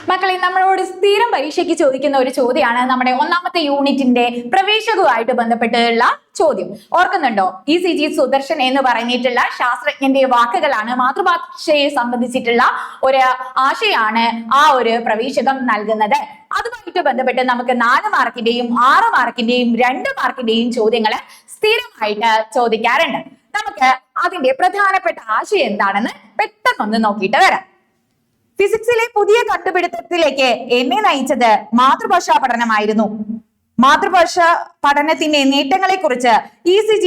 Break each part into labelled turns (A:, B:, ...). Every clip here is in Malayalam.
A: മക്കളെ, നമ്മളോട് സ്ഥിരം പരീക്ഷയ്ക്ക് ചോദിക്കുന്ന ഒരു ചോദ്യമാണ് നമ്മുടെ ഒന്നാമത്തെ യൂണിറ്റിന്റെ പ്രവേശകവുമായിട്ട് ബന്ധപ്പെട്ടുള്ള ചോദ്യം. ഓർക്കുന്നുണ്ടോ? ECG സുദർശൻ എന്ന് പറഞ്ഞിട്ടുള്ള ശാസ്ത്രജ്ഞന്റെ വാക്കുകളാണ്, മാതൃഭാഷയെ സംബന്ധിച്ചിട്ടുള്ള ഒരു ആശയാണ് ആ ഒരു പ്രവേശകം നൽകുന്നത്. അതുമായിട്ട് ബന്ധപ്പെട്ട് നമുക്ക് 4 മാർക്കിന്റെയും 6 മാർക്കിന്റെയും 2 മാർക്കിന്റെയും ചോദ്യങ്ങൾ സ്ഥിരമായിട്ട് ചോദിക്കാറുണ്ട്. നമുക്ക് അതിന്റെ പ്രധാനപ്പെട്ട ആശയം എന്താണെന്ന് പെട്ടെന്നൊന്ന് നോക്കിയിട്ട് വരാം. ഫിസിക്സിലെ പുതിയ കണ്ടുപിടുത്തത്തിലേക്ക് എന്നെ നയിച്ചത് മാതൃഭാഷാ പഠനമായിരുന്നു. മാതൃഭാഷ പഠനത്തിന്റെ നേട്ടങ്ങളെ കുറിച്ച് ECG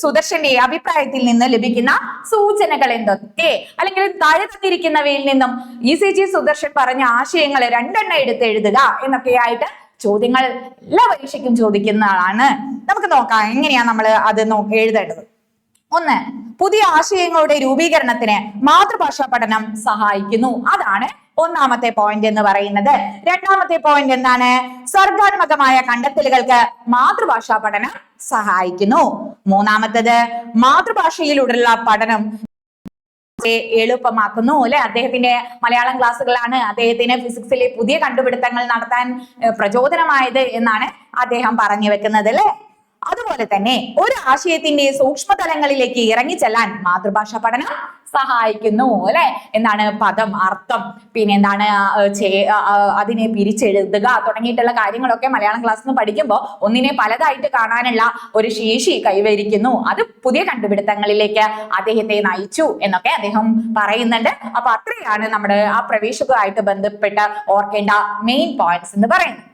A: സുദർശന്റെ അഭിപ്രായത്തിൽ നിന്ന് ലഭിക്കുന്ന സൂചനകൾ എന്തൊക്കെ, അല്ലെങ്കിൽ താഴെ തന്നിരിക്കുന്നവയിൽ നിന്നും ECG സുദർശൻ പറഞ്ഞ ആശയങ്ങൾ 2 എടുത്ത് എഴുതുക എന്നൊക്കെയായിട്ട് ചോദ്യങ്ങൾ എല്ലാ പരീക്ഷയ്ക്കും ചോദിക്കുന്നതാണ്. നമുക്ക് നോക്കാം എങ്ങനെയാ നമ്മൾ അത് എഴുതേണ്ടത്. 1. പുതിയ ആശയങ്ങളുടെ രൂപീകരണത്തിന് മാതൃഭാഷാ പഠനം സഹായിക്കുന്നു. അതാണ് ഒന്നാമത്തെ പോയിന്റ് എന്ന് പറയുന്നത്. രണ്ടാമത്തെ പോയിന്റ് എന്താണ്? സർഗാത്മകമായ കണ്ടെത്തലുകൾക്ക് മാതൃഭാഷാ പഠനം സഹായിക്കുന്നു. മൂന്നാമത്തത് മാതൃഭാഷയിലൂടെയുള്ള പഠനം എളുപ്പമാക്കുന്നു. അല്ലെ, അദ്ദേഹത്തിന്റെ മലയാളം ക്ലാസ്സുകളാണ് അദ്ദേഹത്തിന് ഫിസിക്സിലെ പുതിയ കണ്ടുപിടുത്തങ്ങൾ നടത്താൻ പ്രചോദനമായത് എന്നാണ് അദ്ദേഹം പറഞ്ഞു വെക്കുന്നത്. അല്ലെ, അതുപോലെ തന്നെ ഒരു ആശയത്തിന്റെ സൂക്ഷ്മതലങ്ങളിലേക്ക് ഇറങ്ങിച്ചെല്ലാൻ മാതൃഭാഷാ പഠനം സഹായിക്കുന്നു. അല്ലെ, എന്താണ് പദം, അർത്ഥം, പിന്നെ എന്താണ് അതിനെ പിരിച്ചെഴുതുക തുടങ്ങിയിട്ടുള്ള കാര്യങ്ങളൊക്കെ മലയാളം ക്ലാസ്സിൽ നിന്ന് പഠിക്കുമ്പോൾ ഒന്നിനെ പലതായിട്ട് കാണാനുള്ള ഒരു ശേഷി കൈവരിക്കുന്നു. അത് പുതിയ കണ്ടുപിടുത്തങ്ങളിലേക്ക് അദ്ദേഹത്തെ നയിച്ചു എന്നൊക്കെ അദ്ദേഹം പറയുന്നുണ്ട്. അപ്പൊ അത്രയാണ് നമ്മുടെ ആ പ്രവേശകവുമായിട്ട് ബന്ധപ്പെട്ട് ഓർക്കേണ്ട മെയിൻ പോയിന്റ്സ് എന്ന് പറയുന്നത്.